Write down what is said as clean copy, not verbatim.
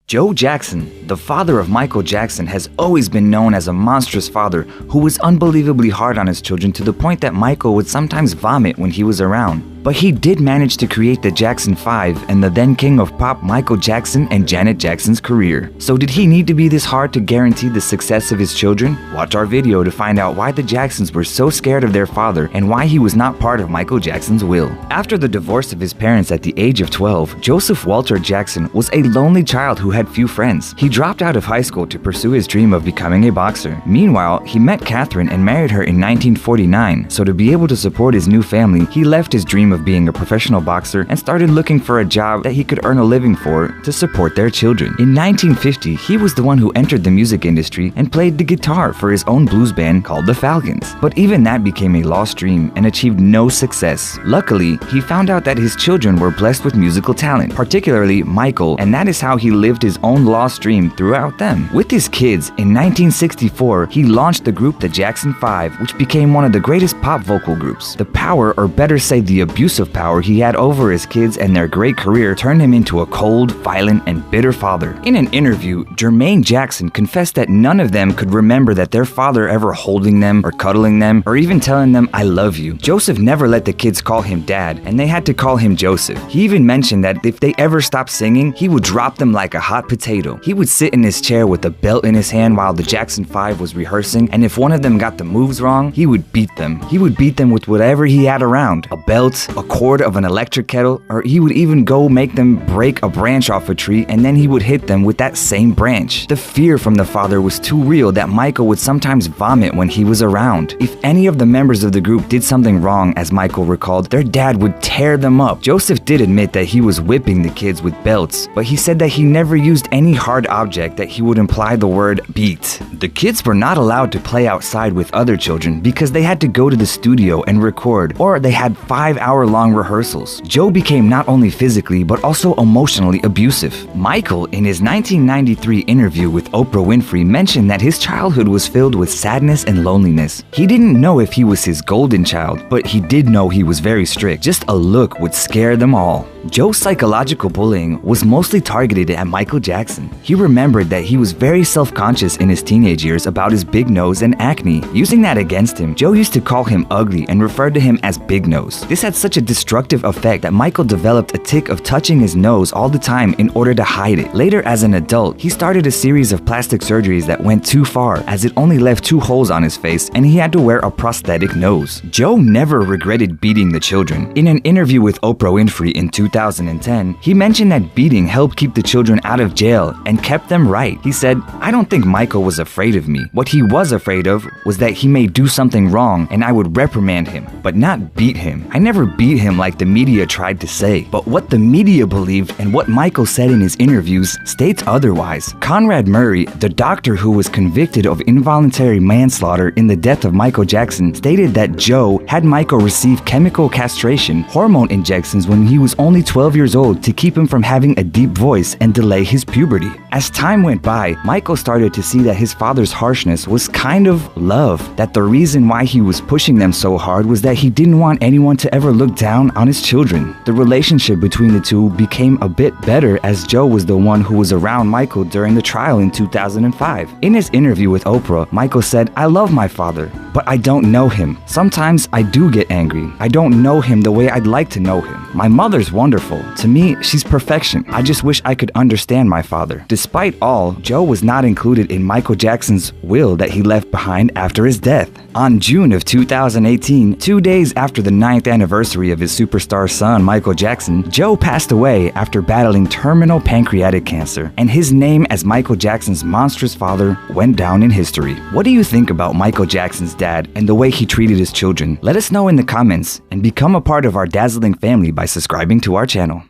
Joe Jackson, the father of Michael Jackson, has always been known as a monstrous father who was unbelievably hard on his children to the point that Michael would sometimes vomit when he was around. But he did manage to create the Jackson 5 and the then king of pop Michael Jackson and Janet Jackson's career. So did he need to be this hard to guarantee the success of his children? Watch our video to find out why the Jacksons were so scared of their father and why he was not part of Michael Jackson's will. After the divorce of his parents at the age of 12, Joseph Walter Jackson was a lonely child who had few friends. He dropped out of high school to pursue his dream of becoming a boxer. Meanwhile, he met Catherine and married her in 1949, so to be able to support his new family, he left his dream of being a professional boxer and started looking for a job that he could earn a living for to support their children. In 1950, he was the one who entered the music industry and played the guitar for his own blues band called the Falcons. But even that became a lost dream and achieved no success. Luckily, he found out that his children were blessed with musical talent, particularly Michael, and that is how he lived his own lost dream throughout them. With his kids, in 1964, he launched the group the Jackson 5, which became one of the greatest pop vocal groups. The power, or better say the abuse of power he had over his kids and their great career turned him into a cold, violent, and bitter father. In an interview, Jermaine Jackson confessed that none of them could remember that their father ever holding them or cuddling them or even telling them, "I love you." Joseph never let the kids call him dad, and they had to call him Joseph. He even mentioned that if they ever stopped singing, he would drop them like a hot potato. He would sit in his chair with a belt in his hand while the Jackson 5 was rehearsing, and if one of them got the moves wrong, he would beat them. He would beat them with whatever he had around, a belt, a cord of an electric kettle, or he would even go make them break a branch off a tree and then he would hit them with that same branch. The fear from the father was too real that Michael would sometimes vomit when he was around. If any of the members of the group did something wrong, as Michael recalled, their dad would tear them up. Joseph did admit that he was whipping the kids with belts, but he said that he never used any hard object that he would imply the word beat. The kids were not allowed to play outside with other children because they had to go to the studio and record, or they had 5-hour-long rehearsals. Joe became not only physically but also emotionally abusive. Michael, in his 1993 interview with Oprah Winfrey, mentioned that his childhood was filled with sadness and loneliness. He didn't know if he was his golden child, but he did know he was very strict. Just a look would scare them all. Joe's psychological bullying was mostly targeted at Michael Jackson. He remembered that he was very self-conscious in his teenage years about his big nose and acne. Using that against him, Joe used to call him ugly and referred to him as Big Nose. This had such a destructive effect that Michael developed a tic of touching his nose all the time in order to hide it. Later, as an adult, he started a series of plastic surgeries that went too far, as it only left 2 holes on his face and he had to wear a prosthetic nose. Joe never regretted beating the children. In an interview with Oprah Winfrey in 2010, he mentioned that beating helped keep the children out of jail and kept them right. He said, "I don't think Michael was afraid of me. What he was afraid of was that he may do something wrong and I would reprimand him, but not beat him. I never beat him like the media tried to say." But what the media believed and what Michael said in his interviews states otherwise. Conrad Murray, the doctor who was convicted of involuntary manslaughter in the death of Michael Jackson, stated that Joe had Michael receive chemical castration, hormone injections when he was only 12 years old to keep him from having a deep voice and delay his puberty. As time went by, Michael started to see that his father's harshness was kind of love, that the reason why he was pushing them so hard was that he didn't want anyone to ever look down on his children. The relationship between the two became a bit better as Joe was the one who was around Michael during the trial in 2005. In his interview with Oprah, Michael said, "I love my father, but I don't know him. Sometimes I do get angry. I don't know him the way I'd like to know him. My mother's wonderful. To me, she's perfection. I just wish I could understand my father." Despite all, Joe was not included in Michael Jackson's will that he left behind after his death. On June of 2018, 2 days after the 9th anniversary of his superstar son, Michael Jackson, Joe passed away after battling terminal pancreatic cancer, and his name as Michael Jackson's monstrous father went down in history. What do you think about Michael Jackson's dad and the way he treated his children? Let us know in the comments and become a part of our dazzling family by subscribing to our channel.